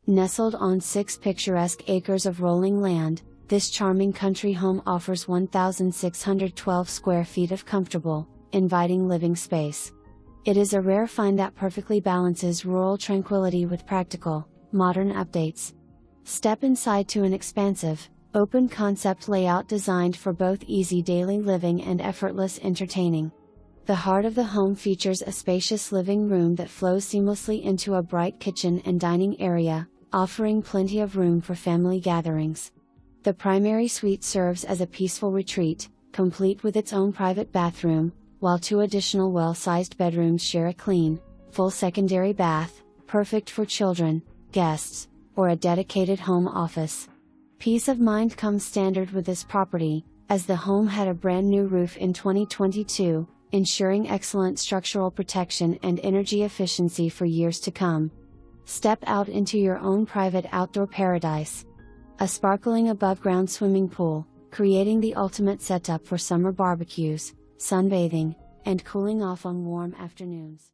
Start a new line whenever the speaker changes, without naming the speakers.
Nestled on 6 picturesque acres of rolling land, this charming country home offers 1,612 square feet of comfortable, inviting living space. It is a rare find that perfectly balances rural tranquility with practical, modern updates. Step inside to an expansive, open-concept layout designed for both easy daily living and effortless entertaining. The heart of the home features a spacious living room that flows seamlessly into a bright kitchen and dining area, offering plenty of room for family gatherings. The primary suite serves as a peaceful retreat, complete with its own private bathroom, while 2 additional well-sized bedrooms share a clean, full secondary bath, perfect for children, guests, or a dedicated home office. Peace of mind comes standard with this property, as the home had a brand new roof in 2022, ensuring excellent structural protection and energy efficiency for years to come. Step out into your own private outdoor paradise. A sparkling above-ground swimming pool, creating the ultimate setup for summer barbecues, sunbathing, and cooling off on warm afternoons.